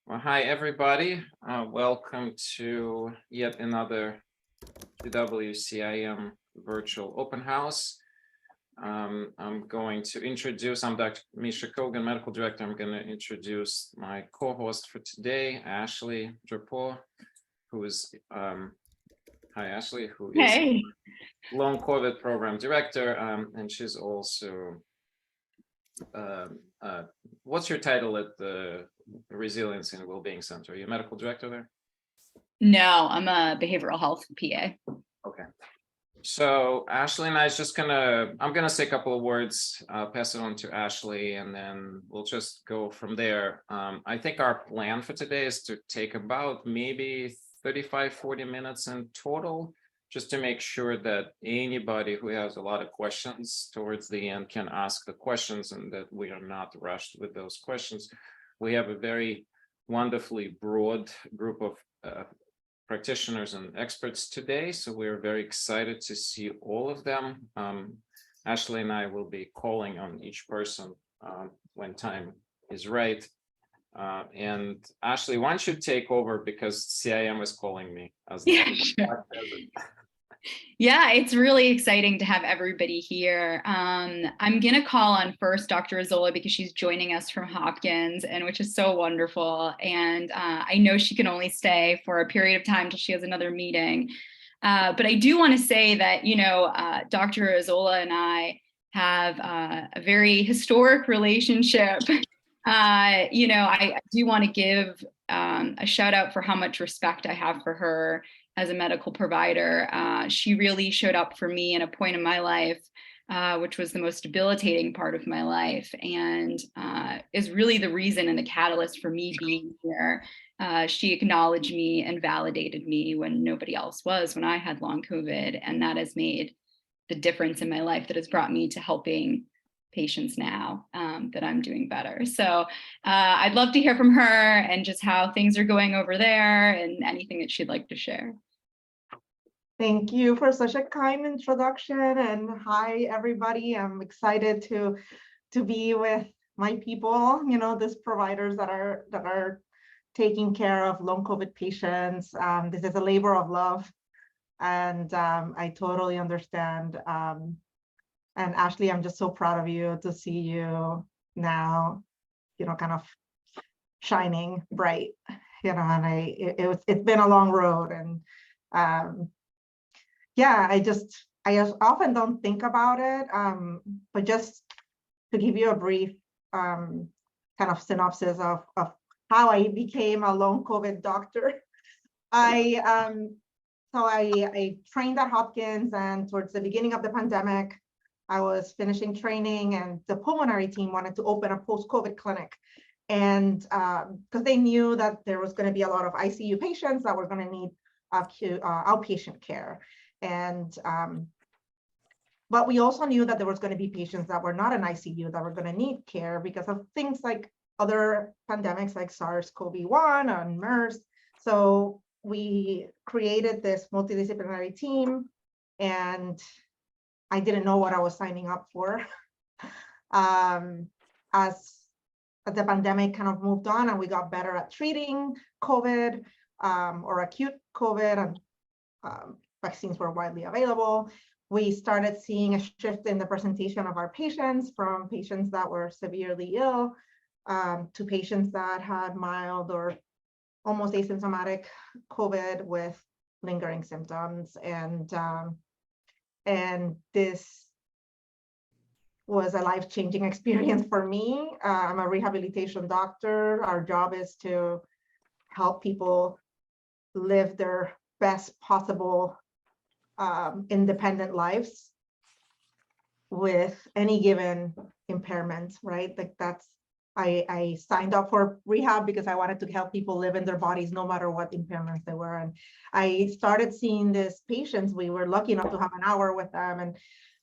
Well, hi, everybody. Welcome to yet another GWCIM virtual open house. I'm going to introduce, I'm Dr. Misha, medical director. I'm going to introduce my co-host for today, Ashley Drapeau, who is, hi, Ashley, who is long COVID program director, and she's also, what's your title at the Resilience and Wellbeing Center? Are you a medical director there? No, I'm a behavioral health PA. Okay. So Ashley and I is just I'm gonna say a couple of words, pass it on to Ashley, and then we'll just go from there. I think our plan for today is to take about maybe 35-40 minutes in total, just to make sure that anybody who has a lot of questions towards the end can ask the questions and that we are not rushed with those questions. We have a very wonderfully broad group of practitioners and experts today, so we're very excited to see all of them. Ashley and I will be calling on each person when time is right. And Ashley, why don't you take over, because CIM is calling me as the Sure. Yeah, it's really exciting to have everybody here. I'm going to call on first Dr. Azola because she's joining us from Hopkins, and which is so wonderful. And I know she can only stay for a period of time till she has another meeting. But I do want to say that, Dr. Azola and I have a very historic relationship. I do want to give a shout out for how much respect I have for her as a medical provider. She really showed up for me in a point in my life, which was the most debilitating part of my life, and is really the reason and the catalyst for me being here. She acknowledged me and validated me when nobody else was, when I had long COVID, and that has made the difference in my life, that has brought me to helping patients now, that I'm doing better. So I'd love to hear from her and just how things are going over there and anything that she'd like to share. Thank you for such a kind introduction, and hi everybody. I'm excited to be with my people, these providers that are taking care of long COVID patients. This is a labor of love, and I totally understand. And Ashley, I'm just so proud of you to see you now, kind of shining bright, and it's been a long road, and yeah, I just often don't think about it, but just to give you a brief kind of synopsis of how I became a long COVID doctor. I trained at Hopkins, and towards the beginning of the pandemic, I was finishing training, and the pulmonary team wanted to open a post-COVID clinic. And because they knew that there was going to be a lot of ICU patients that were going to need outpatient care. And but we also knew that there was going to be patients that were not in ICU that were going to need care because of things like other pandemics like SARS-CoV-1 and MERS. So we created this multidisciplinary team, and I didn't know what I was signing up for. As the pandemic kind of moved on and we got better at treating COVID, or acute COVID, and vaccines were widely available, we started seeing a shift in the presentation of our patients, from patients that were severely ill to patients that had mild or almost asymptomatic COVID with lingering symptoms. And this was a life-changing experience for me. I'm a rehabilitation doctor. Our job is to help people live their best possible independent lives with any given impairment, right? Like I signed up for rehab because I wanted to help people live in their bodies no matter what impairments they were. And I started seeing these patients. We were lucky enough to have an hour with them,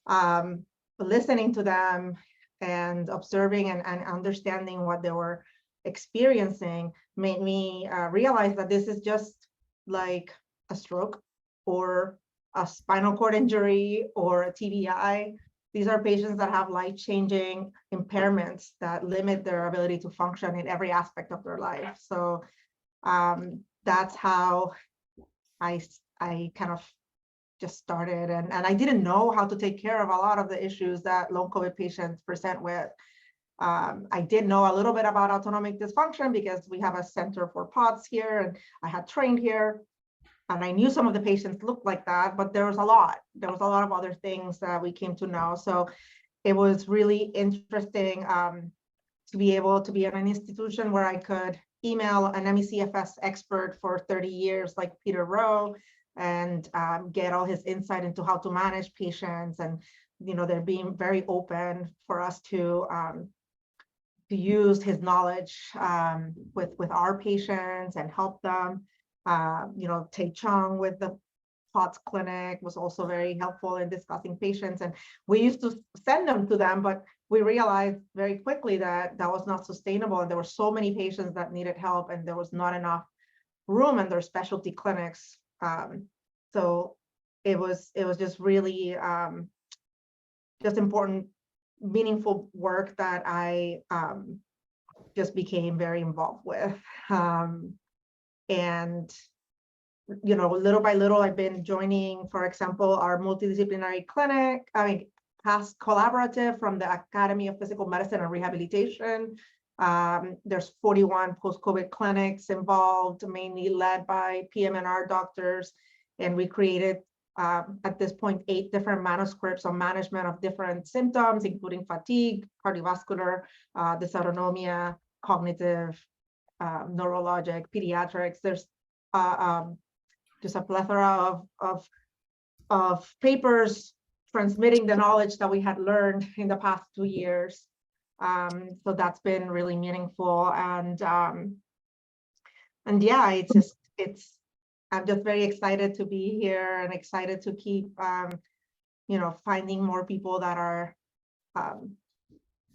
and listening to them and observing and understanding what they were experiencing made me realize that this is just like a stroke or a spinal cord injury or a TBI. these are patients that have life-changing impairments that limit their ability to function in every aspect of their life. So that's how I kind of just started, and I didn't know how to take care of a lot of the issues that long COVID patients present with. I did know a little bit about autonomic dysfunction because we have a center for POTS here, and I had trained here, and I knew some of the patients looked like that, but there was a lot of other things that we came to know. So it was really interesting to be able to be in an institution where I could email an MECFS expert for 30 years like Peter Rowe and get all his insight into how to manage patients. And they're being very open for us to use his knowledge with our patients and help them. Tae Chung with the POTS clinic was also very helpful in discussing patients. And we used to send them to them, but we realized very quickly that that was not sustainable. And there were so many patients that needed help, and there was not enough room in their specialty clinics. So it was just really just important, meaningful work that I just became very involved with. And little by little, I've been joining, for example, our multidisciplinary clinic, past collaborative from the Academy of Physical Medicine and Rehabilitation. There's 41 post-COVID clinics involved, mainly led by PM&R doctors. And we created, at this point, 8 different manuscripts on management of different symptoms, including fatigue, cardiovascular, dysautonomia, cognitive, neurologic, pediatrics. There's just a plethora of papers transmitting the knowledge that we had learned in the past 2 years. So that's been really meaningful. And yeah, I'm just very excited to be here and excited to keep, finding more people that are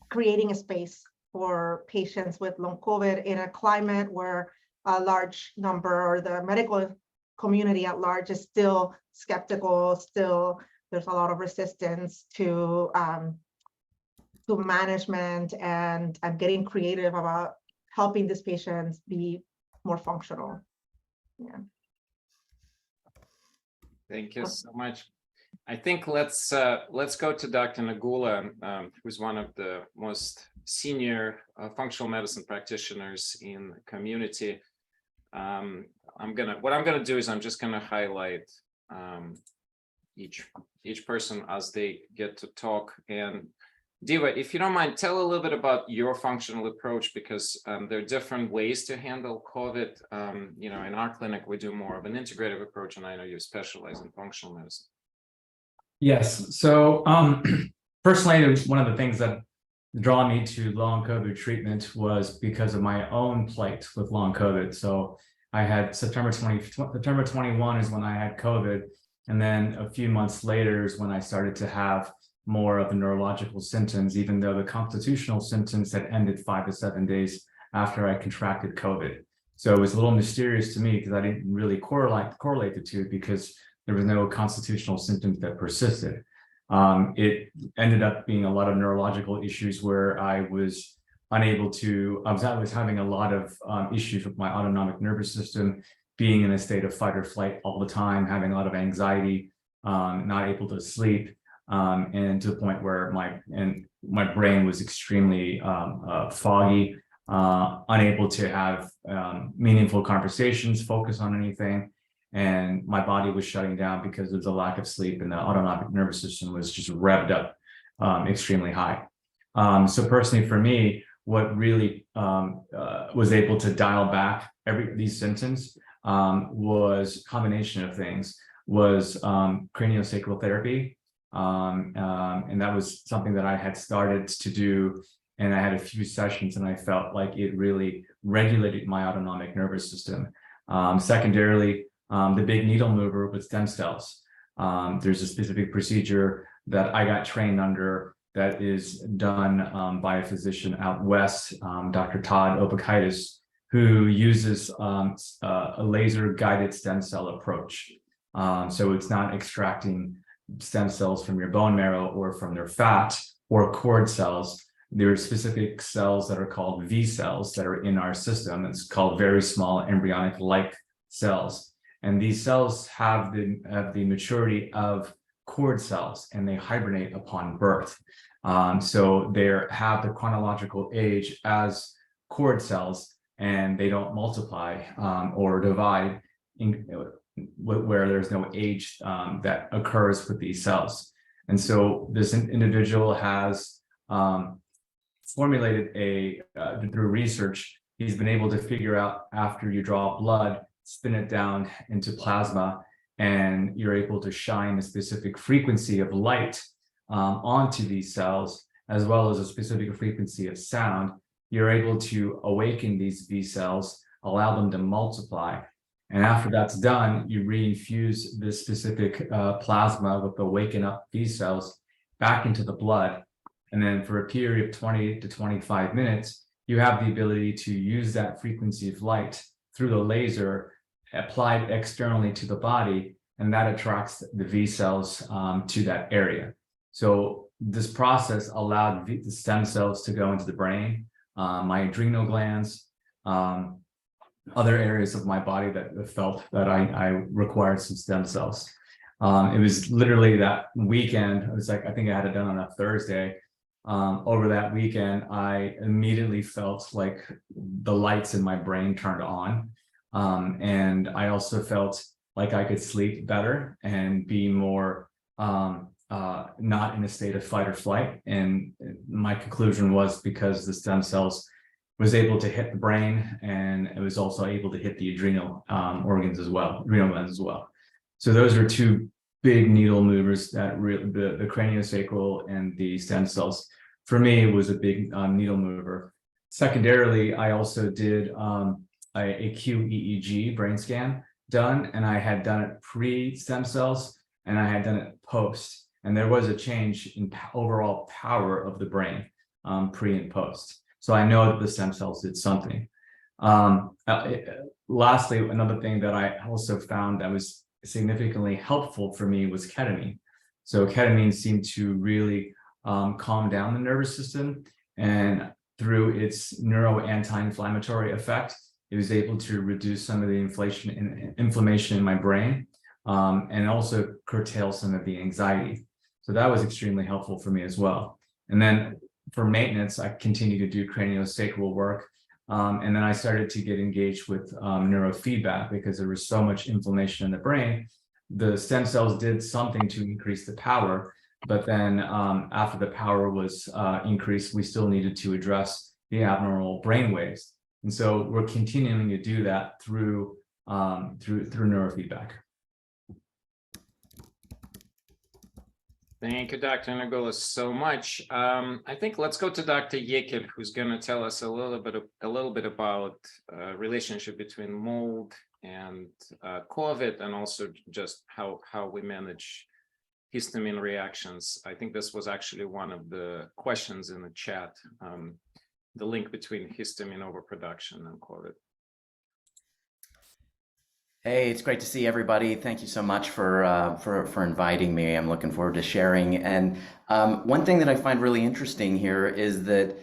creating a space for patients with long COVID in a climate where a large number, or the medical community at large, is still skeptical. Still, there's a lot of resistance to management, and I'm getting creative about helping these patients be more functional. Yeah. Thank you so much. I think let's go to Dr. Nagula, who's one of the most senior functional medicine practitioners in the community. What I'm gonna do is I'm just gonna highlight each person as they get to talk. And Diva, if you don't mind, tell a little bit about your functional approach, because there are different ways to handle COVID. In our clinic, we do more of an integrative approach, and I know you specialize in functional medicine. Yes. So personally, one of the things that drew me to long COVID treatment was because of my own plight with long COVID. So I had September 21 is when I had COVID. And then a few months later is when I started to have more of the neurological symptoms, even though the constitutional symptoms had ended 5 to 7 days after I contracted COVID. So it was a little mysterious to me because I didn't really correlate the two, because there was no constitutional symptoms that persisted. It ended up being a lot of neurological issues where I was unable to, I was having a lot of issues with my autonomic nervous system, being in a state of fight or flight all the time, having a lot of anxiety, not able to sleep, and to the point where my brain was extremely foggy, unable to have meaningful conversations, focus on anything. And my body was shutting down because of the lack of sleep, and the autonomic nervous system was just revved up extremely high. So personally for me, what really was able to dial back these symptoms was a combination of things, was craniosacral therapy. And that was something that I had started to do, and I had a few sessions, and I felt like it really regulated my autonomic nervous system. Secondarily, the big needle mover with stem cells. There's a specific procedure that I got trained under that is done by a physician out west, Dr. Todd Opakaitis, who uses a laser guided stem cell approach. So it's not extracting stem cells from your bone marrow or from their fat or cord cells. There are specific cells that are called V cells that are in our system. It's called very small embryonic-like cells. And these cells have the maturity of cord cells, and they hibernate upon birth. So they have the chronological age as cord cells, and they don't multiply or divide where there's no age that occurs with these cells. And so this individual has formulated through research, he's been able to figure out after you draw blood, spin it down into plasma, and you're able to shine a specific frequency of light onto these cells, as well as a specific frequency of sound. You're able to awaken these V cells, allow them to multiply. And after that's done, you reinfuse this specific plasma with the waken up V cells back into the blood. And then for a period of 20 to 25 minutes, you have the ability to use that frequency of light through the laser applied externally to the body, and that attracts the V cells to that area. So this process allowed the stem cells to go into the brain, my adrenal glands, other areas of my body that felt that I required some stem cells. It was literally that weekend. It was like, I think I had it done on a Thursday. Over that weekend, I immediately felt like the lights in my brain turned on. And I also felt like I could sleep better and be more not in a state of fight or flight. And my conclusion was because the stem cells was able to hit the brain, and it was also able to hit the adrenal organs as well, adrenal glands as well. So those are two big needle movers that the craniosacral and the stem cells, for me, was a big needle mover. Secondarily, I also did a QEEG brain scan done, and I had done it pre-stem cells, and I had done it post. And there was a change in overall power of the brain pre and post. So I know that the stem cells did something. Lastly, another thing that I also found that was significantly helpful for me was ketamine. So ketamine seemed to really calm down the nervous system, and through its neuro-anti-inflammatory effect, it was able to reduce some of the inflammation in my brain, and also curtail some of the anxiety. So that was extremely helpful for me as well. And then for maintenance, I continue to do craniosacral work. And then I started to get engaged with neurofeedback because there was so much inflammation in the brain. The stem cells did something to increase the power, but then after the power was increased, we still needed to address the abnormal brain waves. And so we're continuing to do that through neurofeedback. Thank you, Dr. Nagola, so much. I think let's go to Dr. Yekib, who's going to tell us a little bit about relationship between mold and COVID, and also just how we manage histamine reactions. I think this was actually one of the questions in the chat, the link between histamine overproduction and COVID. Hey, it's great to see everybody. Thank you so much for inviting me. I'm looking forward to sharing. And one thing that I find really interesting here is that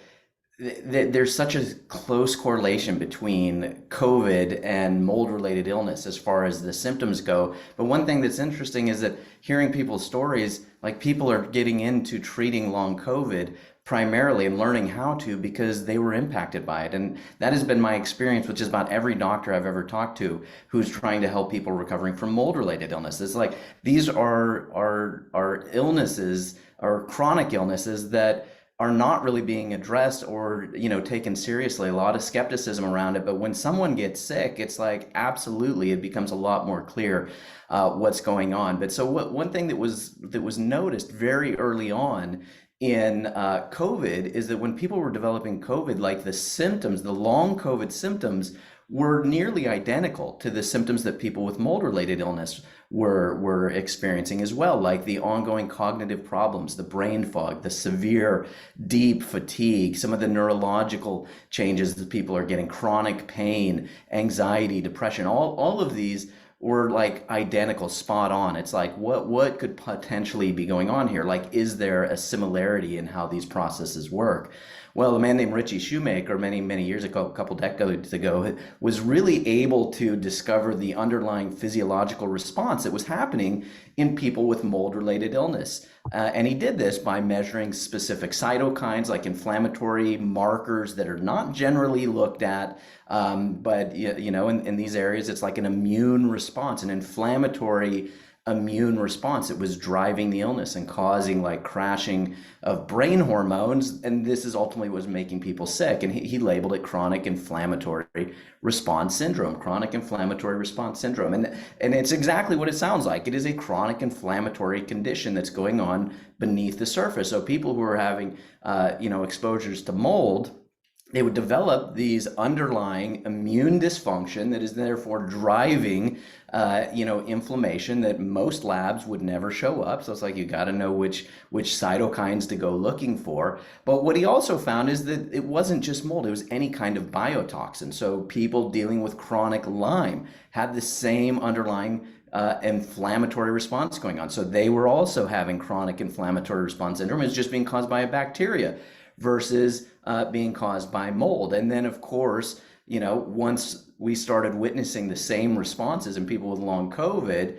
there's such a close correlation between COVID and mold-related illness as far as the symptoms go. But one thing that's interesting is that hearing people's stories, like people are getting into treating long COVID primarily and learning how to because they were impacted by it. And that has been my experience with just about every doctor I've ever talked to who's trying to help people recovering from mold-related illness. It's like these are illnesses or chronic illnesses that are not really being addressed or, taken seriously. A lot of skepticism around it. But when someone gets sick, it's like, absolutely, it becomes a lot more clear what's going on. But so one thing that was noticed very early on in COVID is that when people were developing COVID, like the symptoms, the long COVID symptoms were nearly identical to the symptoms that people with mold-related illness were experiencing as well, like the ongoing cognitive problems, the brain fog, the severe deep fatigue, some of the neurological changes that people are getting, chronic pain, anxiety, depression, all of these were like identical, spot on. It's like, what could potentially be going on here? Like, is there a similarity in how these processes work? Well, a man named Richie Shoemaker, many years ago, a couple decades ago, was really able to discover the underlying physiological response that was happening in people with mold-related illness. And he did this by measuring specific cytokines, like inflammatory markers that are not generally looked at. But in these areas, it's like an immune response, an inflammatory immune response. It was driving the illness and causing like crashing of brain hormones. And this is ultimately what was making people sick. And he labeled it chronic inflammatory response syndrome, chronic inflammatory response syndrome. And it's exactly what it sounds like. It is a chronic inflammatory condition that's going on beneath the surface. So people who are having, exposures to mold, they would develop these underlying immune dysfunction that is therefore driving, inflammation that most labs would never show up. So it's like, you got to know which cytokines to go looking for. But what he also found is that it wasn't just mold, it was any kind of biotoxin. So people dealing with chronic Lyme had the same underlying inflammatory response going on. So they were also having chronic inflammatory response syndrome. It's just being caused by a bacteria versus being caused by mold. And then, of course, once we started witnessing the same responses in people with long COVID,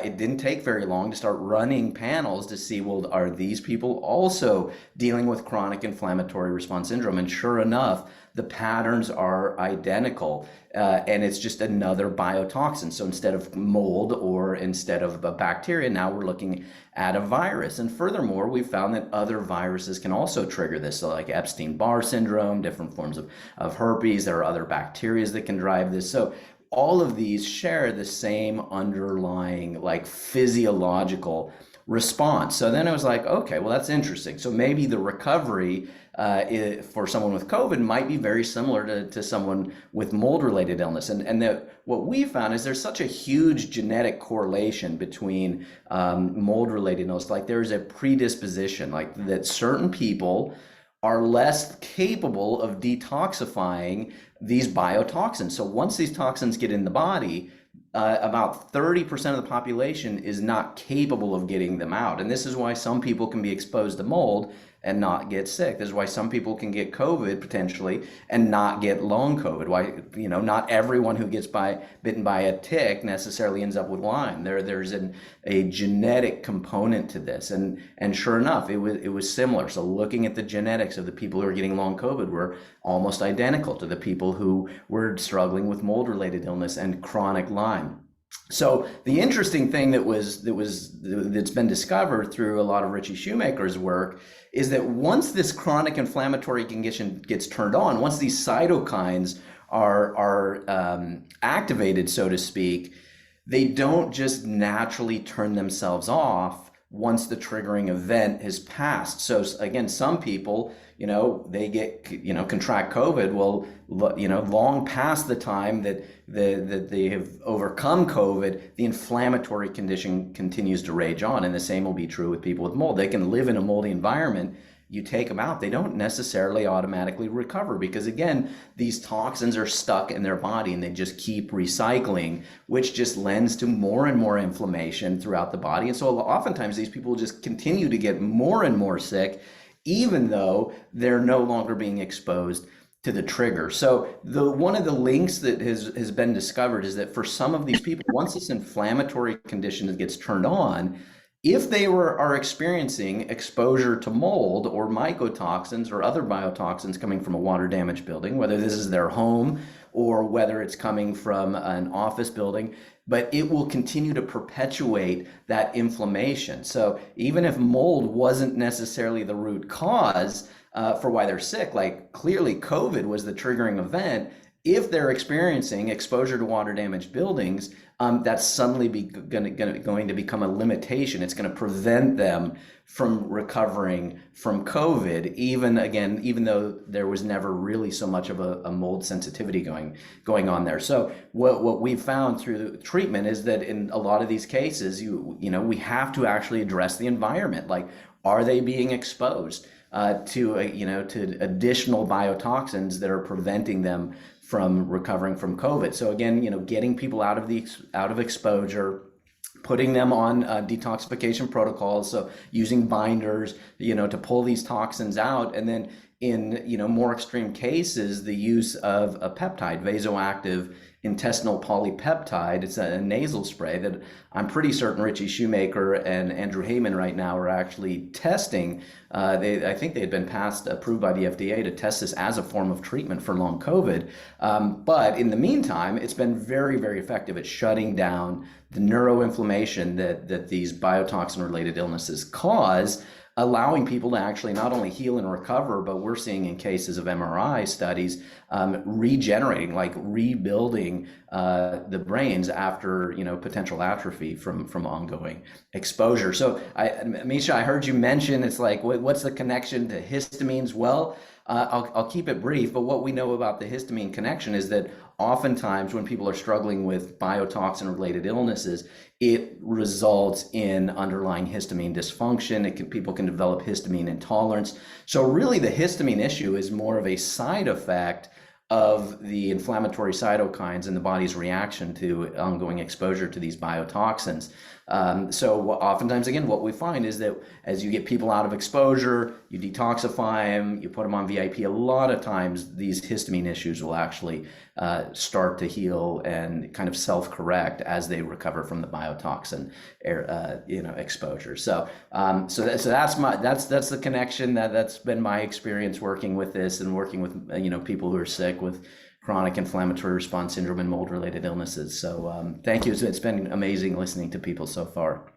it didn't take very long to start running panels to see, well, are these people also dealing with chronic inflammatory response syndrome? And sure enough, the patterns are identical, and it's just another biotoxin. So instead of mold or instead of a bacteria, now we're looking at a virus. And furthermore, we found that other viruses can also trigger this. So like Epstein-Barr syndrome, different forms of herpes, there are other bacteria that can drive this. So all of these share the same underlying like physiological response. So then I was like, okay, well, that's interesting. So maybe the recovery for someone with COVID might be very similar to someone with mold-related illness. And what we found is there's such a huge genetic correlation between mold-related illness. Like there's a predisposition, like that certain people are less capable of detoxifying these biotoxins. So once these toxins get in the body, about 30% of the population is not capable of getting them out. And this is why some people can be exposed to mold and not get sick. This is why some people can get COVID potentially and not get long COVID. Why, not everyone who gets bitten by a tick necessarily ends up with Lyme. There's a genetic component to this. And sure enough, it was similar. So looking at the genetics of the people who are getting long COVID were almost identical to the people who were struggling with mold-related illness and chronic Lyme. So the interesting thing that's been discovered through a lot of Richie Shoemaker's work is that once this chronic inflammatory condition gets turned on, once these cytokines are activated, so to speak, they don't just naturally turn themselves off once the triggering event has passed. So again, some people, they get, contract COVID, well, long past the time that they have overcome COVID, the inflammatory condition continues to rage on. And the same will be true with people with mold. They can live in a moldy environment. You take them out, they don't necessarily automatically recover because, again, these toxins are stuck in their body and they just keep recycling, which just lends to more and more inflammation throughout the body. And so oftentimes these people just continue to get more and more sick, even though they're no longer being exposed to the trigger. So one of the links that has been discovered is that for some of these people, once this inflammatory condition gets turned on, if they are experiencing exposure to mold or mycotoxins or other biotoxins coming from a water damaged building, whether this is their home or whether it's coming from an office building, but it will continue to perpetuate that inflammation. So even if mold wasn't necessarily the root cause for why they're sick, like clearly COVID was the triggering event, if they're experiencing exposure to water damaged buildings, that's suddenly going to become a limitation. It's going to prevent them from recovering from COVID, even though there was never really so much of a mold sensitivity going on there. So what we found through the treatment is that in a lot of these cases, we have to actually address the environment. Like, are they being exposed to additional biotoxins that are preventing them from recovering from COVID. So again, getting people out of exposure, putting them on detoxification protocols, so using binders, to pull these toxins out, and then in more extreme cases, the use of a peptide, vasoactive intestinal polypeptide. It's a nasal spray that I'm pretty certain Richie Shoemaker and Andrew Heyman right now are actually testing. I think they had been approved by the FDA to test this as a form of treatment for long COVID. But in the meantime, it's been very, very effective at shutting down the neuroinflammation that these biotoxin-related illnesses cause, allowing people to actually not only heal and recover, but we're seeing in cases of MRI studies, regenerating, like rebuilding the brains after potential atrophy from ongoing exposure. So Misha, I heard you mention, it's like, what's the connection to histamines? Well, I'll keep it brief, but what we know about the histamine connection is that oftentimes when people are struggling with biotoxin related illnesses, it results in underlying histamine dysfunction. People can develop histamine intolerance. So really the histamine issue is more of a side effect of the inflammatory cytokines in the body's reaction to ongoing exposure to these biotoxins. So oftentimes, again, what we find is that as you get people out of exposure, you detoxify them, you put them on VIP, a lot of times these histamine issues will actually start to heal and kind of self-correct as they recover from the biotoxin exposure. So that's the connection. That's been my experience working with this and working with people who are sick with chronic inflammatory response syndrome and mold-related illnesses. So thank you. It's been amazing listening to people so far.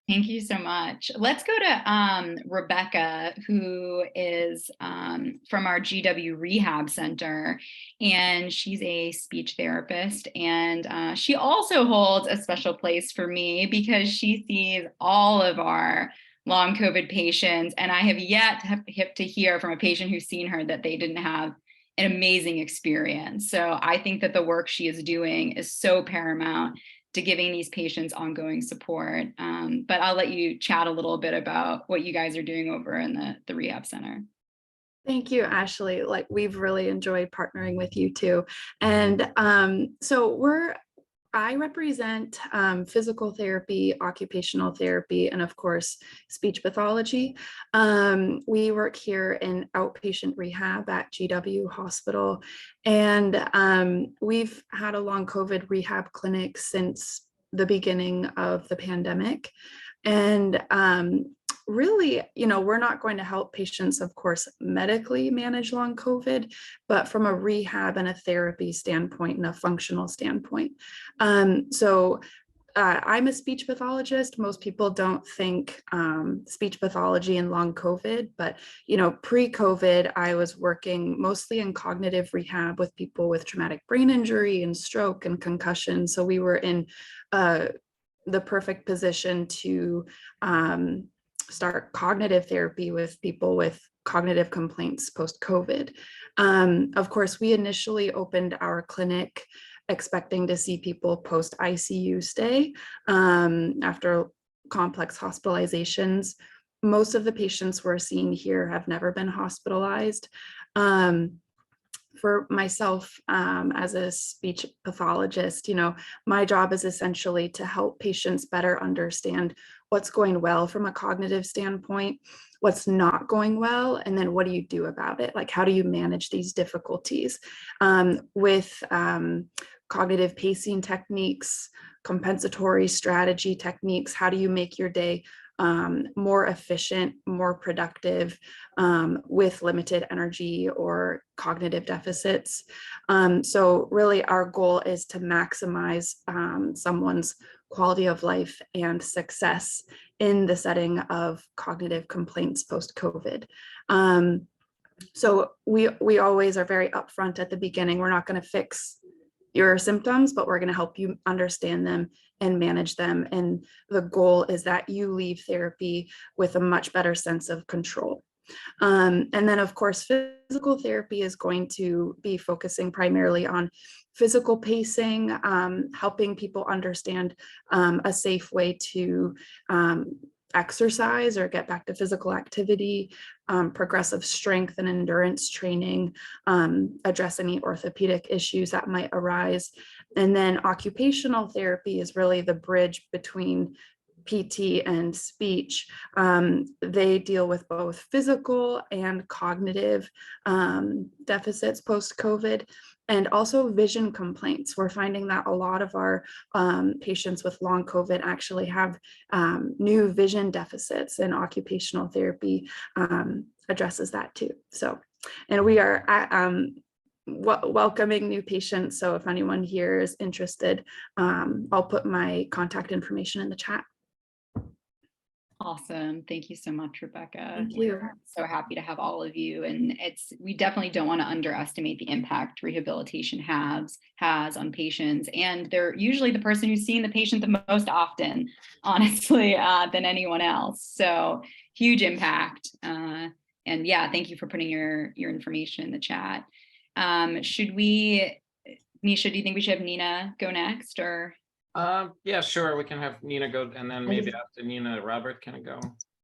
Thank you so much. Let's go to Rebecca, who is from our GW Rehab Center, and she's a speech therapist. And she also holds a special place for me because she sees all of our long COVID patients. And I have yet to hear from a patient who's seen her that they didn't have an amazing experience. So I think that the work she is doing is so paramount to giving these patients ongoing support. But I'll let you chat a little bit about what you guys are doing over in the rehab center. Thank you, Ashley. Like, we've really enjoyed partnering with you too. And I represent physical therapy, occupational therapy, and of course, speech pathology. We work here in outpatient rehab at GW Hospital, and we've had a long COVID rehab clinic since the beginning of the pandemic. And really, we're not going to help patients, of course, medically manage long COVID, but from a rehab and a therapy standpoint and a functional standpoint. So I'm a speech pathologist. Most people don't think speech pathology and long COVID, but pre-COVID, I was working mostly in cognitive rehab with people with traumatic brain injury and stroke and concussion. So we were in the perfect position to start cognitive therapy with people with cognitive complaints post-COVID. Of course, we initially opened our clinic expecting to see people post-ICU stay after complex hospitalizations. Most of the patients we're seeing here have never been hospitalized. For myself, as a speech pathologist, my job is essentially to help patients better understand what's going well from a cognitive standpoint, what's not going well, and then what do you do about it? Like, how do you manage these difficulties with cognitive pacing techniques, compensatory strategy techniques? How do you make your day more efficient, more productive, with limited energy or cognitive deficits? So really our goal is to maximize someone's quality of life and success in the setting of cognitive complaints post-COVID. So we always are very upfront at the beginning. We're not going to fix your symptoms, but we're going to help you understand them and manage them. And the goal is that you leave therapy with a much better sense of control. And then, of course, physical therapy is going to be focusing primarily on physical pacing, helping people understand a safe way to exercise or get back to physical activity, progressive strength and endurance training, address any orthopedic issues that might arise. And then occupational therapy is really the bridge between PT and speech. They deal with both physical and cognitive deficits post-COVID, and also vision complaints. We're finding that a lot of our patients with long COVID actually have new vision deficits, and occupational therapy addresses that too. So, and we are welcoming new patients. So if anyone here is interested, I'll put my contact information in the chat. Awesome. Thank you so much, Rebecca. Thank you. We're so happy to have all of you. And we definitely don't want to underestimate the impact rehabilitation has on patients. And they're usually the person who's seeing the patient the most often, honestly, than anyone else. So huge impact. And yeah, thank you for putting your information in the chat. Misha, do you think we should have Nina go next, or? Yeah, sure. We can have Nina go, and then maybe after Nina, Robert can go.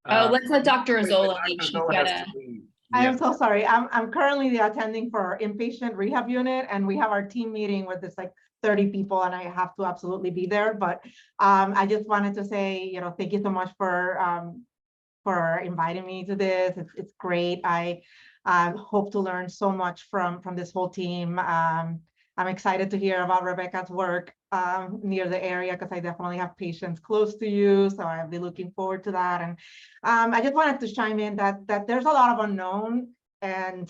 Let's let Dr. Azola. Dr. Azola has to leave. I Yeah. am so sorry. I'm currently attending for our inpatient rehab unit, and we have our team meeting with this like 30 people, and I have to absolutely be there. But I just wanted to say, thank you so much for inviting me to this. It's great. I hope to learn so much from this whole team. I'm excited to hear about Rebecca's work near the area, because I definitely have patients close to you. So I'll be looking forward to that. And I just wanted to chime in that there's a lot of unknown, and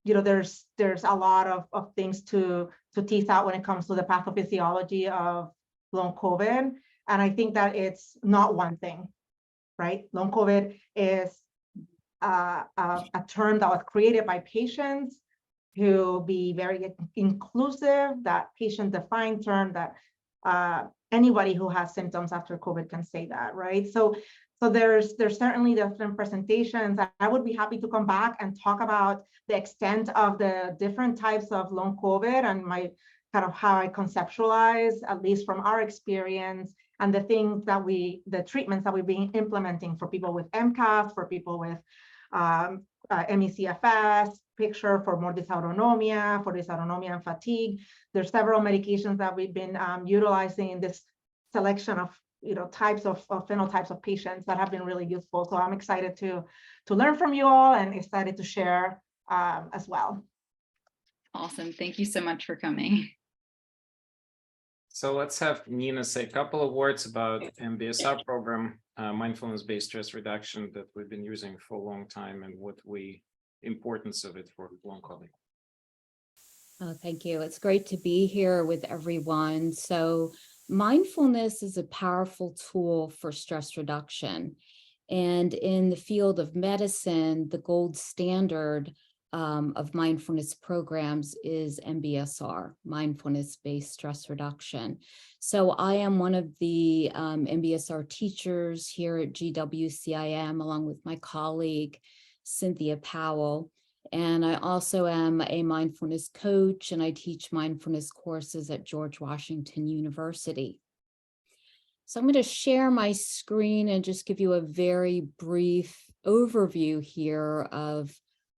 there's a lot of things to tease out when it comes to the pathophysiology of long COVID. And I think that it's not one thing, right? Long COVID is a term that was created by patients to be very inclusive, that patient-defined term that anybody who has symptoms after COVID can say that, right? So there's certainly different presentations. I would be happy to come back and talk about the extent of the different types of long COVID and my kind of how I conceptualize, at least from our experience, and the things that the treatments that we've been implementing for people with MCAS, for people with ME/CFS, picture for more dysautonomia and fatigue. There's several medications that we've been utilizing in this selection of types of phenotypes of patients that have been really useful. So I'm excited to learn from you all, and excited to share as well. Awesome. Thank you so much for coming. So let's have Nina say a couple of words about MBSR program, mindfulness-based stress reduction, that we've been using for a long time, and importance of it for long COVID. Oh, thank you. It's great to be here with everyone. So mindfulness is a powerful tool for stress reduction. And in the field of medicine, the gold standard of mindfulness programs is MBSR, mindfulness-based stress reduction. So I am one of the MBSR teachers here at GWCIM, along with my colleague, Cynthia Powell. And I also am a mindfulness coach, and I teach mindfulness courses at George Washington University. So I'm going to share my screen and just give you a very brief overview here of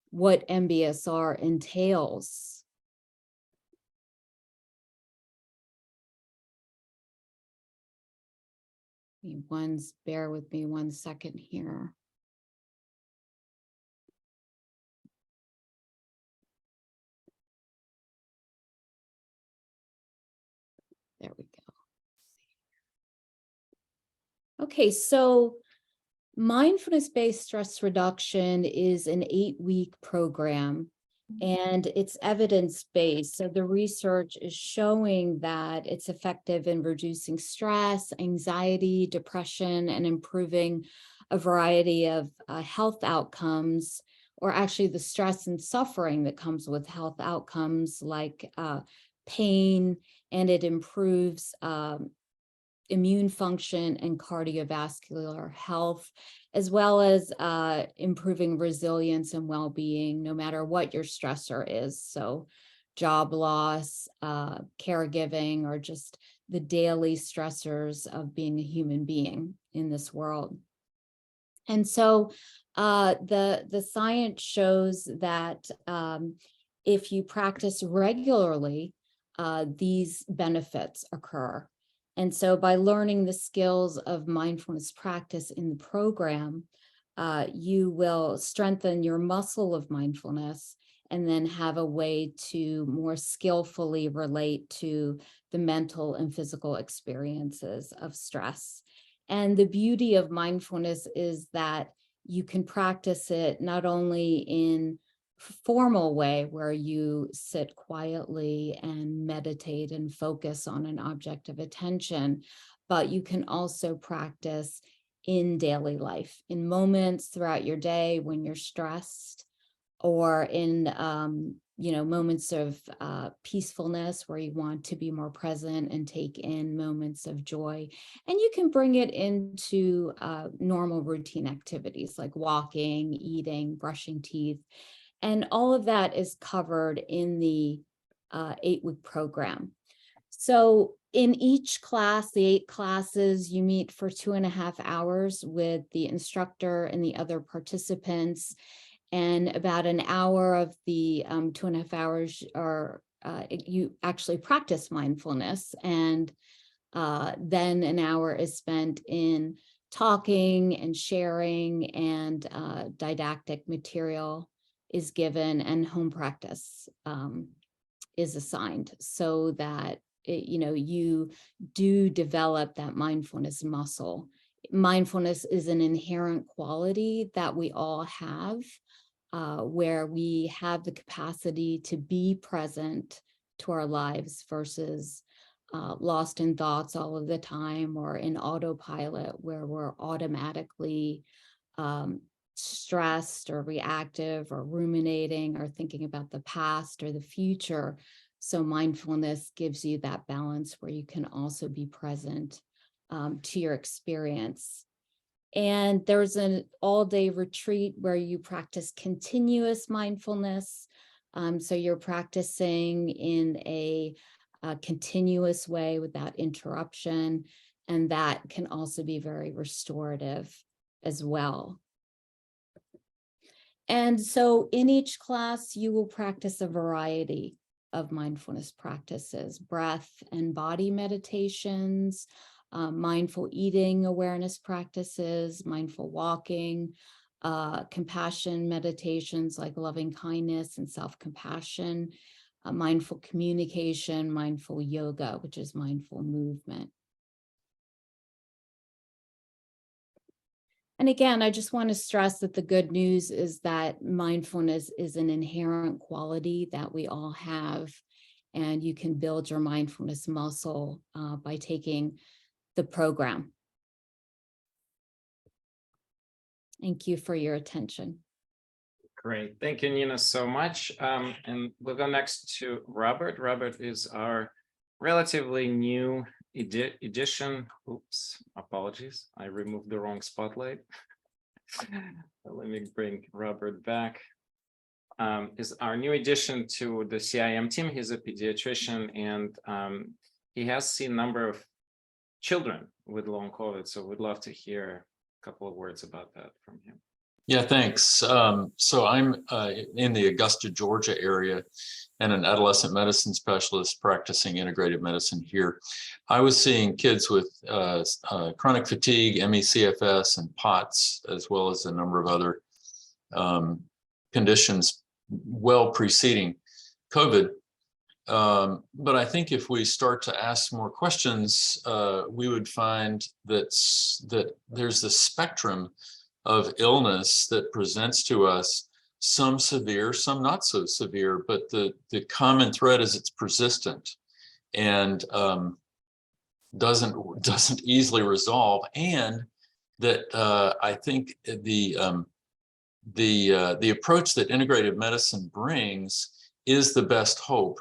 what MBSR entails. Bear with me 1 second here. There we go. Okay, so mindfulness-based stress reduction is an 8-week program, and it's evidence-based. So the research is showing that it's effective in reducing stress, anxiety, depression, and improving a variety of health outcomes, or actually the stress and suffering that comes with health outcomes like pain, and it improves immune function and cardiovascular health, as well as improving resilience and well-being, no matter what your stressor is. So job loss, caregiving, or just the daily stressors of being a human being in this world. And so the science shows that if you practice regularly, these benefits occur. And so by learning the skills of mindfulness practice in the program, you will strengthen your muscle of mindfulness and then have a way to more skillfully relate to the mental and physical experiences of stress. And the beauty of mindfulness is that you can practice it not only in formal way where you sit quietly and meditate and focus on an object of attention, but you can also practice in daily life, in moments throughout your day when you're stressed, or in moments of peacefulness where you want to be more present and take in moments of joy. And you can bring it into normal routine activities like walking, eating, brushing teeth. And all of that is covered in the 8-week program. So in each class, the 8 classes, you meet for 2.5 hours with the instructor and the other participants. And about an hour of the 2.5 hours are you actually practice mindfulness. And then an hour is spent in talking and sharing, and didactic material is given, and home practice is assigned, so that you do develop that mindfulness muscle. Mindfulness is an inherent quality that we all have, where we have the capacity to be present to our lives versus lost in thoughts all of the time, or in autopilot where we're automatically stressed or reactive or ruminating or thinking about the past or the future. So mindfulness gives you that balance where you can also be present to your experience. And there's an all-day retreat where you practice continuous mindfulness. So you're practicing in a continuous way without interruption. And that can also be very restorative as well. And so in each class, you will practice a variety of mindfulness practices, breath and body meditations, mindful eating awareness practices, mindful walking, compassion meditations like loving kindness and self-compassion, mindful communication, mindful yoga, which is mindful movement. And again, I just want to stress that the good news is that mindfulness is an inherent quality that we all have, and you can build your mindfulness muscle by taking the program. Thank you for your attention. Great. Thank you, Nina, so much. And we'll go next to Robert. Robert is our relatively new edition. Oops, apologies. I removed the wrong spotlight. Let me bring Robert back. Is our new addition to the CIM team. He's a pediatrician, and he has seen a number of children with long COVID. So we'd love to hear a couple of words about that from him. Yeah, thanks. So I'm in the Augusta, Georgia area, and an adolescent medicine specialist practicing integrative medicine here. I was seeing kids with chronic fatigue, ME/CFS, and POTS, as well as a number of other conditions well preceding COVID. But I think if we start to ask more questions, we would find that there's this spectrum of illness that presents to us, some severe, some not so severe, but the common thread is it's persistent and doesn't easily resolve, and that I think the approach that integrative medicine brings is the best hope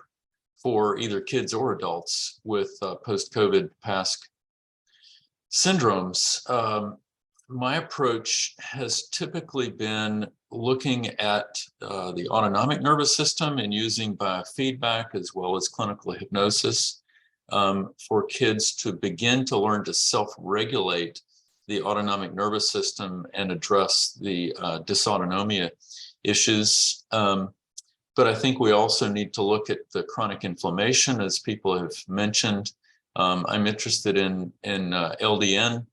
for either kids or adults with post-COVID PASC syndromes. my approach has typically been looking at the autonomic nervous system and using biofeedback as well as clinical hypnosis for kids to begin to learn to self-regulate the autonomic nervous system and address the dysautonomia issues. But I think we also need to look at the chronic inflammation, as people have mentioned. I'm interested in LDN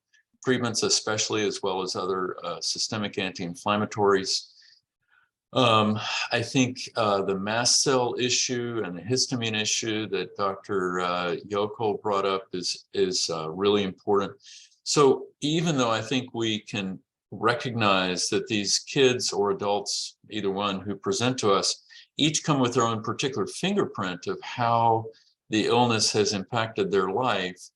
treatments, especially, as well as other systemic anti-inflammatories. I think the mast cell issue and the histamine issue that Dr. Yoko brought up is really important. So even though I think we can recognize that these kids or adults, either one, who present to us, each come with their own particular fingerprint of how the illness has impacted their life,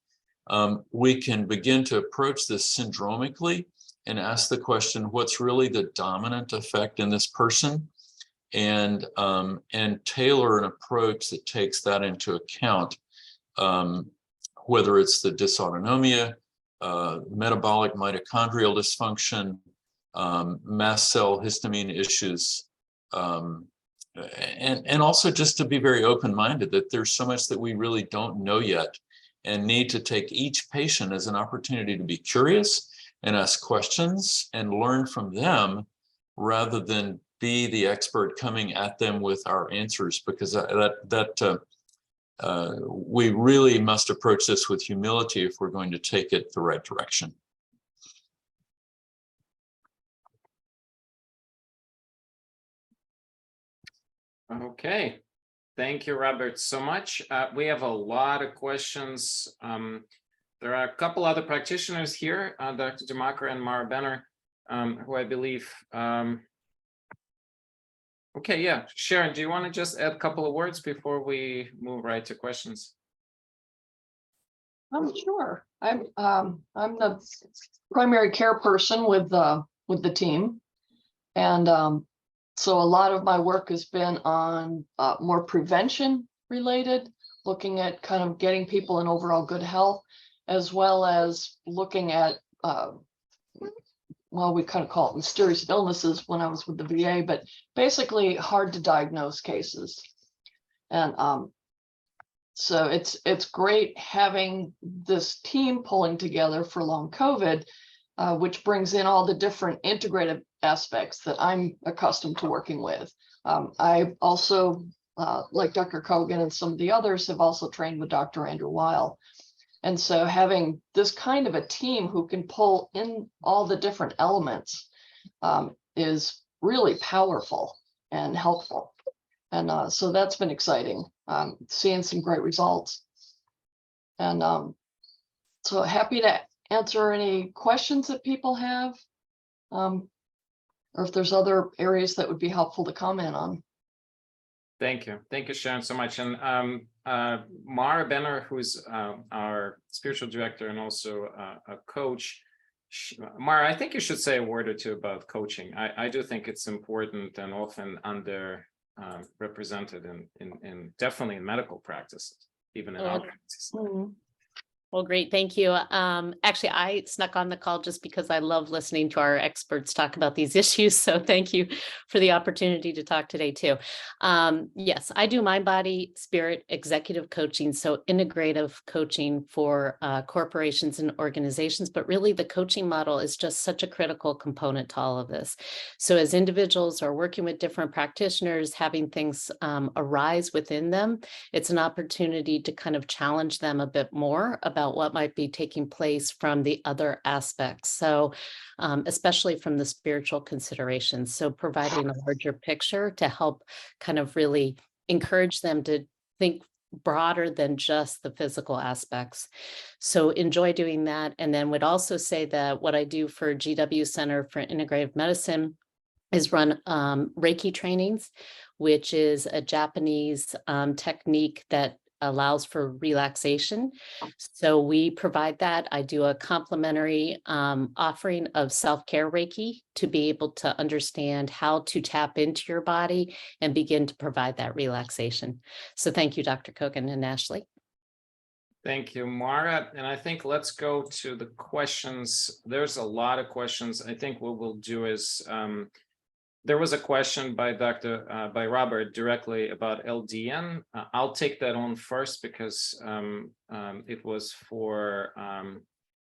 we can begin to approach this syndromically and ask the question, what's really the dominant effect in this person? And tailor an approach that takes that into account, whether it's the dysautonomia, metabolic mitochondrial dysfunction, mast cell histamine issues, and also just to be very open-minded that there's so much that we really don't know yet, and need to take each patient as an opportunity to be curious and ask questions and learn from them, rather than be the expert coming at them with our answers, because we really must approach this with humility if we're going to take it the right direction. Okay, thank you, Robert, so much. We have a lot of questions. There are a couple other practitioners here, Dr. Demakar and Mara Benner, who I believe. Okay, yeah, Sharon, do you want to just add a couple of words before we move right to questions? Sure. I'm the primary care person with the team, and so a lot of my work has been on more prevention related, looking at kind of getting people in overall good health, as well as looking at, well, we kind of call it mysterious illnesses when I was with the VA, but basically hard to diagnose cases. And so it's great having this team pulling together for long COVID, which brings in all the different integrative aspects that I'm accustomed to working with. I also, like Dr. Kogan and some of the others, have also trained with Dr. Andrew Weil. And so having this kind of a team who can pull in all the different elements is really powerful and helpful. And so that's been exciting, seeing some great results. And so happy to answer any questions that people have, or if there's other areas that would be helpful to comment on. Thank you, Sharon, so much. And Mara Benner, who's our spiritual director and also a coach. Mara, I think you should say a word or two about coaching. I do think it's important and often under represented in definitely in medical practices, even in our practices. Mm-hmm. Well, great. Thank you. Actually, I snuck on the call just because I love listening to our experts talk about these issues. So thank you for the opportunity to talk today too. Yes, I do mind, body, spirit, executive coaching. So integrative coaching for corporations and organizations, but really the coaching model is just such a critical component to all of this. So as individuals are working with different practitioners, having things arise within them, it's an opportunity to kind of challenge them a bit more about what might be taking place from the other aspects. So especially from the spiritual considerations. So providing a larger picture to help kind of really encourage them to think broader than just the physical aspects. So enjoy doing that. And then would also say that what I do for GW Center for Integrative Medicine is run Reiki trainings, which is a Japanese technique that allows for relaxation. So we provide that. I do a complimentary offering of self-care Reiki to be able to understand how to tap into your body and begin to provide that relaxation. So thank you, Dr. Kogan and Ashley. Thank you, Mara. And I think let's go to the questions. There's a lot of questions. I think what we'll do is there was a question by by Robert directly about LDN. I'll take that on first because it was for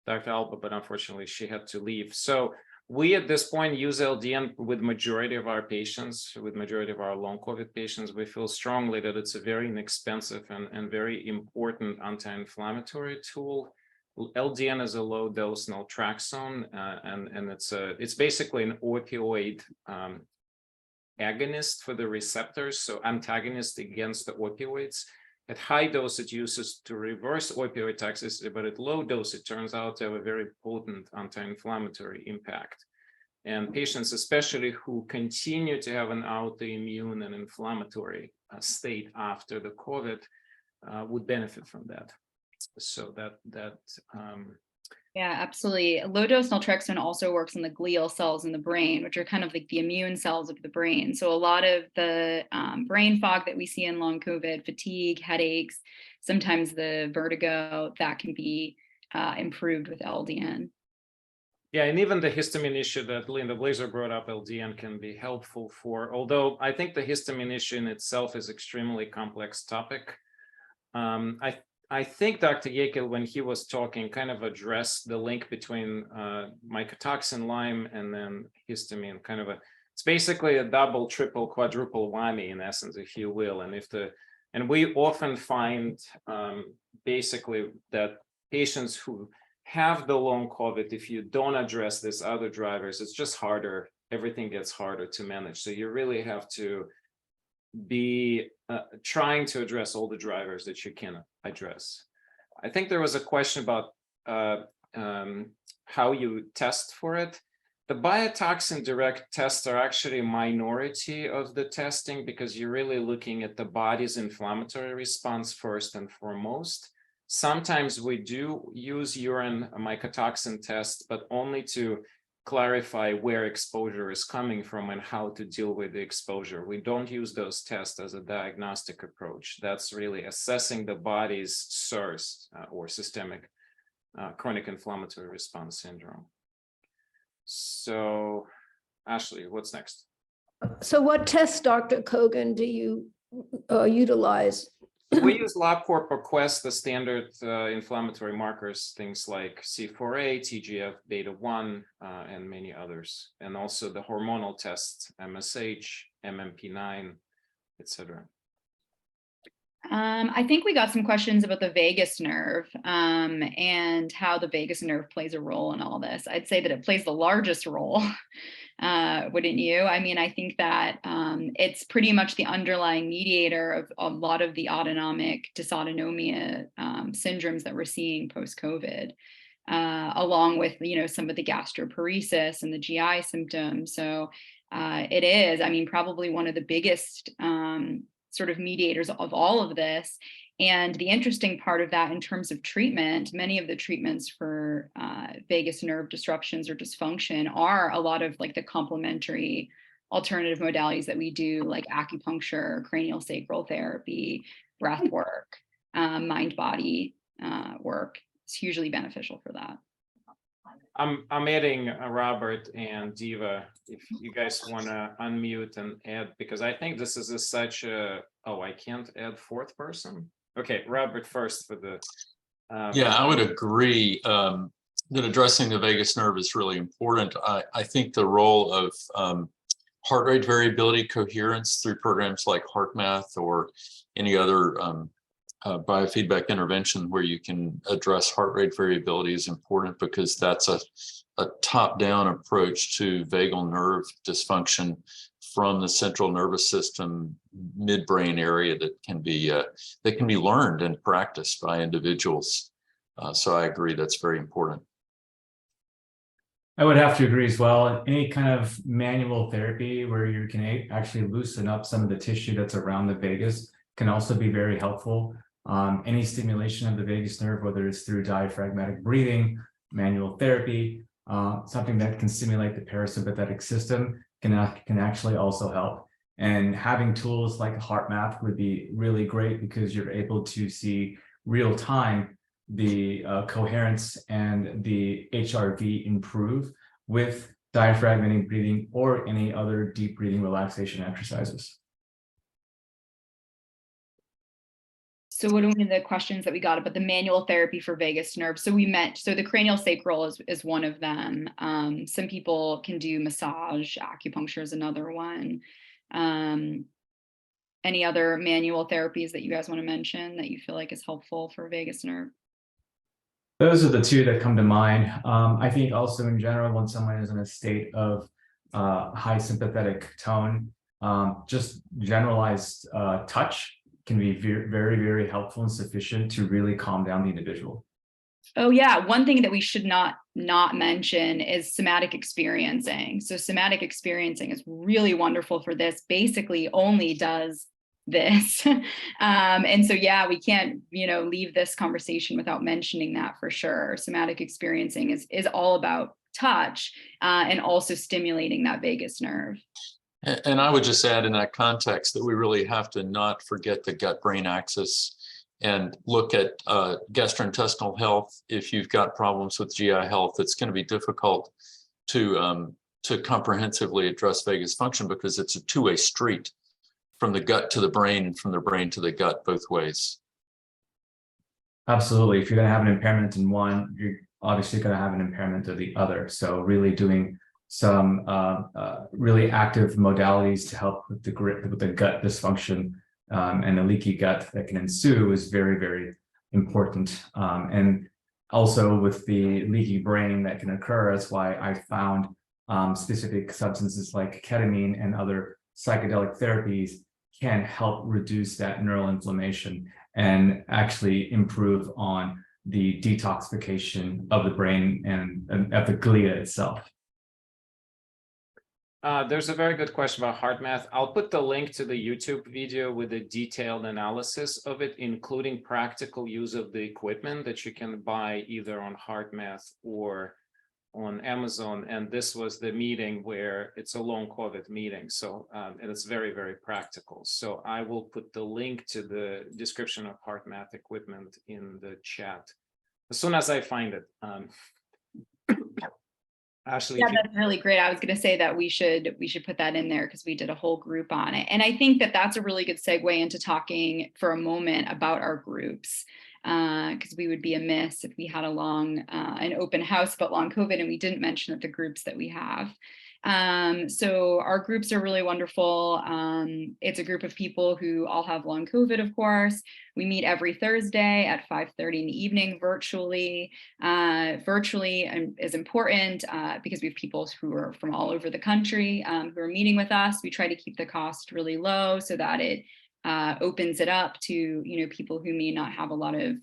Dr. Alba, but unfortunately she had to leave. So we at this point use LDN with majority of our patients, with majority of our long COVID patients. We feel strongly that it's a very inexpensive and very important anti-inflammatory tool. LDN is a low dose naltrexone, and it's basically an opioid agonist for the receptors, so antagonist against the opioids. At high dose, it uses to reverse opioid toxicity, but at low dose, it turns out to have a very potent anti-inflammatory impact. And patients, especially who continue to have an autoimmune and inflammatory state after the COVID, would benefit from that. So yeah, absolutely. Low dose naltrexone also works on the glial cells in the brain, which are kind of like the immune cells of the brain. So a lot of the brain fog that we see in long COVID, fatigue, headaches, sometimes the vertigo, that can be improved with LDN. Yeah, and even the histamine issue that Linda Blazer brought up, LDN can be helpful for, although I think the histamine issue in itself is extremely complex topic. I think Dr. Yekel, when he was talking, kind of addressed the link between mycotoxin Lyme and then histamine, it's basically a double, triple, quadruple whammy in essence, if you will. And we often find basically that patients who have the long COVID, if you don't address these other drivers, it's just harder, everything gets harder to manage. So you really have to be trying to address all the drivers that you can address. I think there was a question about how you test for it. The biotoxin direct tests are actually a minority of the testing because you're really looking at the body's inflammatory response first and foremost. Sometimes we do use urine mycotoxin test, but only to clarify where exposure is coming from and how to deal with the exposure. We don't use those tests as a diagnostic approach. That's really assessing the body's SIRS or systemic chronic inflammatory response syndrome. So, Ashley, what's next? So what tests, Dr. Kogan, do you utilize? We use LabCorp or Quest, the standard inflammatory markers, things like C4A, TGF beta 1, and many others. And also the hormonal tests, MSH, MMP9, etc. I think we got some questions about the vagus nerve and how the vagus nerve plays a role in all this. I'd say that it plays the largest role, wouldn't you? I mean, I think that it's pretty much the underlying mediator of a lot of the autonomic dysautonomia syndromes that we're seeing post-COVID, along with, some of the gastroparesis and the GI symptoms. So it is, I mean, probably one of the biggest sort of mediators of all of this. And the interesting part of that in terms of treatment, many of the treatments for vagus nerve disruptions or dysfunction are a lot of like the complementary alternative modalities that we do, like acupuncture, cranial sacral therapy, breath work, mind-body work. It's hugely beneficial for that. I'm adding Robert and Diva, if you guys want to unmute and add, because I think this is such a, I can't add fourth person. Okay, Robert first for the. Yeah, I would agree that addressing the vagus nerve is really important. I think the role of heart rate variability coherence through programs like HeartMath or any other biofeedback intervention where you can address heart rate variability is important because that's a top-down approach to vagal nerve dysfunction from the central nervous system midbrain area that can be learned and practiced by individuals. So I agree that's very important. I would have to agree as well. Any kind of manual therapy where you can actually loosen up some of the tissue that's around the vagus can also be very helpful. Any stimulation of the vagus nerve, whether it's through diaphragmatic breathing, manual therapy, something that can stimulate the parasympathetic system can actually also help. And having tools like HeartMath would be really great because you're able to see real time the coherence and the HRV improve with diaphragmatic breathing or any other deep breathing relaxation exercises. So what are the questions that we got about the manual therapy for vagus nerve? So the cranial sacral is one of them. Some people can do massage, acupuncture is another one. Any other manual therapies that you guys want to mention that you feel like is helpful for vagus nerve? Those are the two that come to mind. I think also in general, when someone is in a state of high sympathetic tone, just generalized touch can be very, very helpful and sufficient to really calm down the individual. Oh yeah, one thing that we should not mention is somatic experiencing. So somatic experiencing is really wonderful for this, basically only does this. And so, yeah, we can't, leave this conversation without mentioning that for sure. Somatic experiencing is all about touch and also stimulating that vagus nerve. And I would just add in that context that we really have to not forget the gut-brain axis and look at gastrointestinal health. If you've got problems with GI health, it's going to be difficult to comprehensively address vagus function because it's a two-way street from the gut to the brain and from the brain to the gut both ways. Absolutely. If you're going to have an impairment in one, you're obviously going to have an impairment of the other. So really doing some really active modalities to help with the gut dysfunction and the leaky gut that can ensue is very, very important. And also with the leaky brain that can occur, that's why I found specific substances like ketamine and other psychedelic therapies can help reduce that neural inflammation and actually improve on the detoxification of the brain and of the glia itself. There's a very good question about HeartMath. I'll put the link to the YouTube video with a detailed analysis of it, including practical use of the equipment that you can buy either on HeartMath or on Amazon. And this was the meeting where it's a long COVID meeting. So, and it's very, very practical. So I will put the link to the description of HeartMath equipment in the chat as soon as I find it. Ashley, yeah, that's really great. I was going to say that we should put that in there because we did a whole group on it. And I think that that's a really good segue into talking for a moment about our groups, because we would be amiss if we had an open house about long COVID and we didn't mention the groups that we have. So our groups are really wonderful. It's a group of people who all have long COVID, of course. We meet every Thursday at 5:30 in the evening virtually. Virtually is important because we have people who are from all over the country who are meeting with us. We try to keep the cost really low so that it opens it up to people who may not have a lot of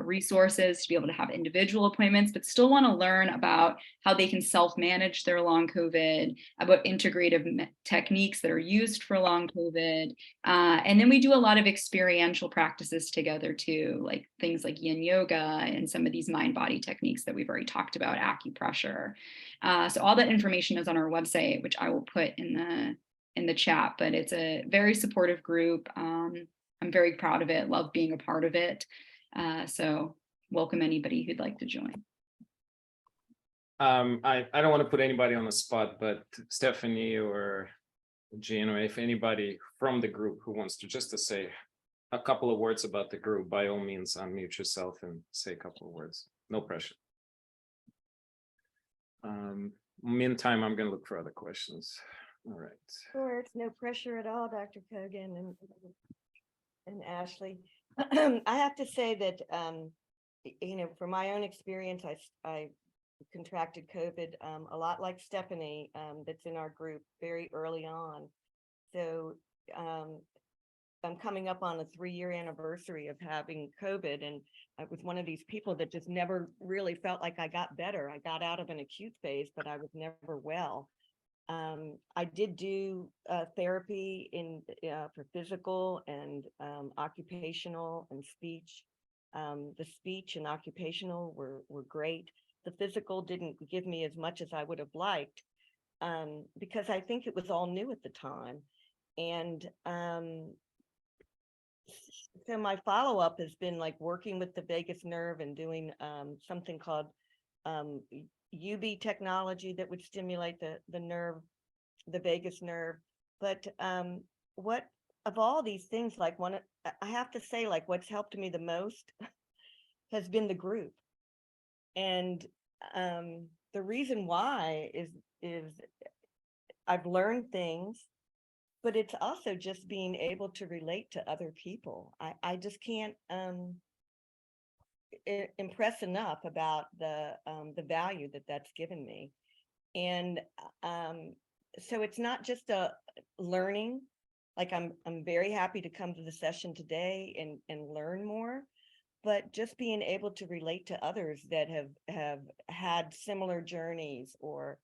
resources to be able to have individual appointments, but still want to learn about how they can self-manage their long COVID, about integrative techniques that are used for long COVID. And then we do a lot of experiential practices together too, like things like yin yoga and some of these mind-body techniques that we've already talked about, acupressure. So all that information is on our website, which I will put in the chat, but it's a very supportive group. I'm very proud of it, love being a part of it. So welcome anybody who'd like to join. I don't want to put anybody on the spot, but Stephanie or Jean, or if anybody from the group who wants to just to say a couple of words about the group, by all means, unmute yourself and say a couple of words. No pressure. Meantime, I'm going to look for other questions. All right. Sure, it's no pressure at all, Dr. Kogan and Ashley. I have to say that, from my own experience, I contracted COVID a lot like Stephanie, that's in our group very early on. So I'm coming up on a 3-year anniversary of having COVID, and I was one of these people that just never really felt like I got better. I got out of an acute phase, but I was never well. I did do therapy for physical and occupational and speech. The speech and occupational were great. The physical didn't give me as much as I would have liked because I think it was all new at the time. And So my follow-up has been like working with the vagus nerve and doing something called UB technology that would stimulate the nerve, the vagus nerve. But what of all these things, like I have to say, like what's helped me the most has been the group. And the reason why is I've learned things, but it's also just being able to relate to other people. I just can't impress enough about the value that that's given me. And so it's not just a learning, like I'm very happy to come to the session today and learn more, but just being able to relate to others that have had similar journeys, or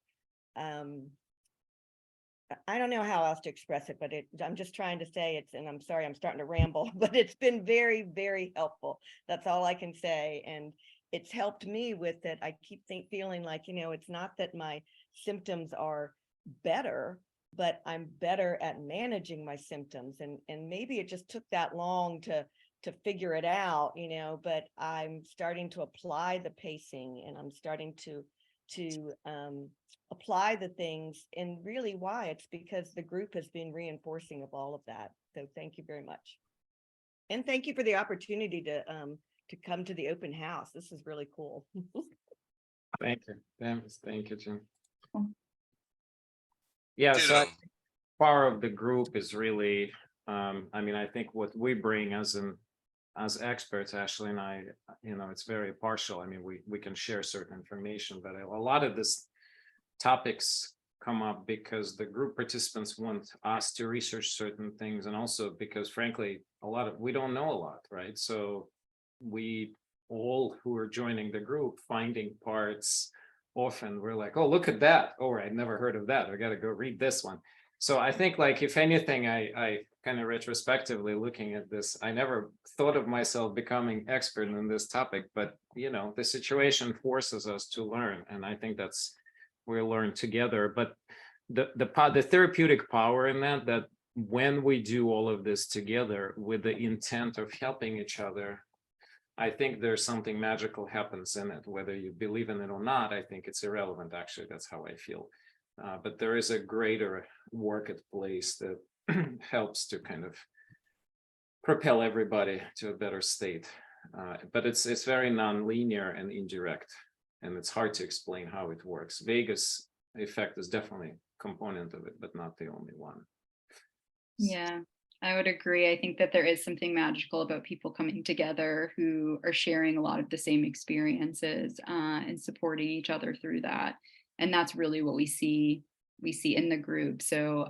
I don't know how else to express it, but I'm just trying to say it's, and I'm sorry, I'm starting to ramble, but it's been very, very helpful. That's all I can say. And it's helped me with it. I keep feeling like, it's not that my symptoms are better, but I'm better at managing my symptoms. And maybe it just took that long to figure it out, but I'm starting to apply the pacing, and I'm starting to apply the things. And really why it's because the group has been reinforcing of all of that. So thank you very much. And thank you for the opportunity to come to the open house. This is really cool. Thank you. Thank you, Jim. Yeah, so part of the group is really, I think what we bring as experts, Ashley and I, it's very partial. We can share certain information, but a lot of this topics come up because the group participants want us to research certain things, and also because frankly we don't know a lot, right? So we all who are joining the group finding parts, often we're like, oh, look at that, oh, I never heard of that, I got to go read this one. So I think, like, if anything, I kind of retrospectively looking at this, I never thought of myself becoming expert in this topic, but the situation forces us to learn, and I think that's we learn together. But the therapeutic power in that when we do all of this together with the intent of helping each other, I think there's something magical happens in it. Whether you believe in it or not, I think it's irrelevant. Actually, that's how I feel. But there is a greater work at place that helps to kind of propel everybody to a better state. But it's very non-linear and indirect, and it's hard to explain how it works. Vagus effect is definitely a component of it, but not the only one. Yeah, I would agree. I think that there is something magical about people coming together who are sharing a lot of the same experiences and supporting each other through that. And that's really what we see in the group. So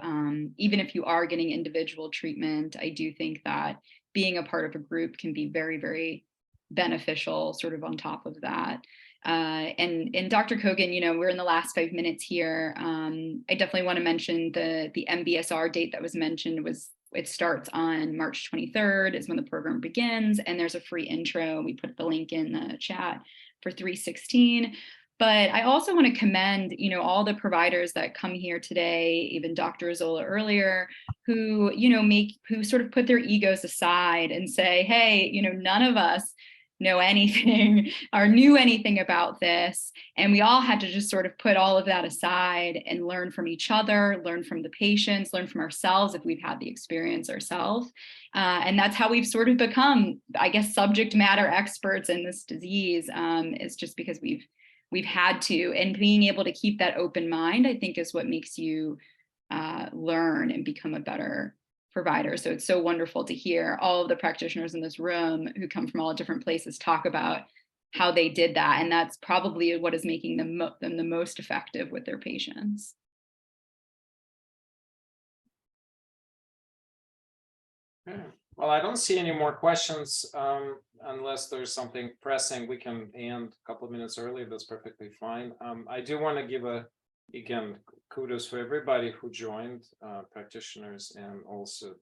even if you are getting individual treatment, I do think that being a part of a group can be very, very beneficial sort of on top of that. And Dr. Kogan, we're in the last 5 minutes here. I definitely want to mention the MBSR date that was mentioned it starts on March 23rd is when the program begins, and there's a free intro. We put the link in the chat for 3/16. But I also want to commend, all the providers that come here today, even Dr. Azola earlier, who, who sort of put their egos aside and say, hey, none of us know anything or knew anything about this. And we all had to just sort of put all of that aside and learn from each other, learn from the patients, learn from ourselves if we've had the experience ourselves. And that's how we've sort of become, I guess, subject matter experts in this disease. It's just because we've had to, and being able to keep that open mind, I think, is what makes you learn and become a better provider. So it's so wonderful to hear all of the practitioners in this room who come from all different places talk about how they did that. And that's probably what is making them the most effective with their patients. Well, I don't see any more questions unless there's something pressing. We can end a couple of minutes early. That's perfectly fine. I do want to give again, kudos for everybody who joined, practitioners, and also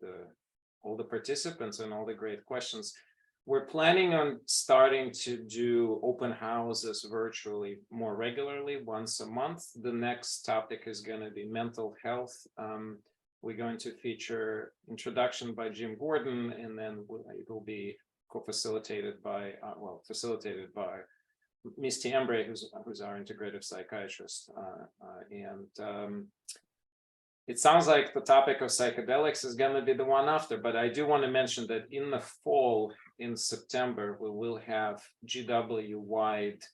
all the participants and all the great questions. We're planning on starting to do open houses virtually more regularly, once a month. The next topic is going to be mental health. we're going to feature introduction by Jim Gordon, and then it will be co-facilitated by, facilitated by Misty Embry, who's our integrative psychiatrist. It sounds like the topic of psychedelics is going to be the one after, but I do want to mention that in the fall, in September, we will have GW-wide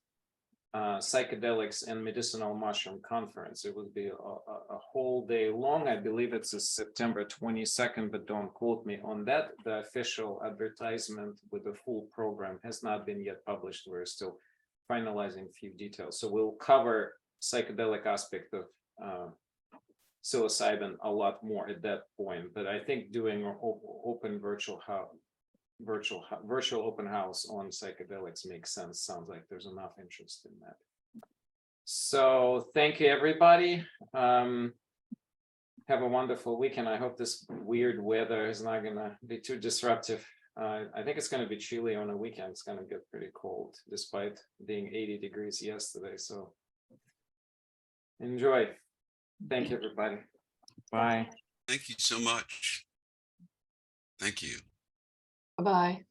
psychedelics and medicinal mushroom conference. It will be a whole day long. I believe it's September 22nd, but don't quote me on that. The official advertisement with the full program has not been yet published. We're still finalizing a few details. So we'll cover psychedelic aspect of psilocybin a lot more at that point. But I think doing an open virtual open house on psychedelics makes sense. Sounds like there's enough interest in that. So thank you, everybody. Have a wonderful weekend. I hope this weird weather is not gonna be too disruptive. I think it's gonna be chilly on the weekend. It's gonna get pretty cold despite being 80 degrees yesterday. So enjoy. Thank you, everybody. Bye. Thank you so much. Thank you. Bye-bye.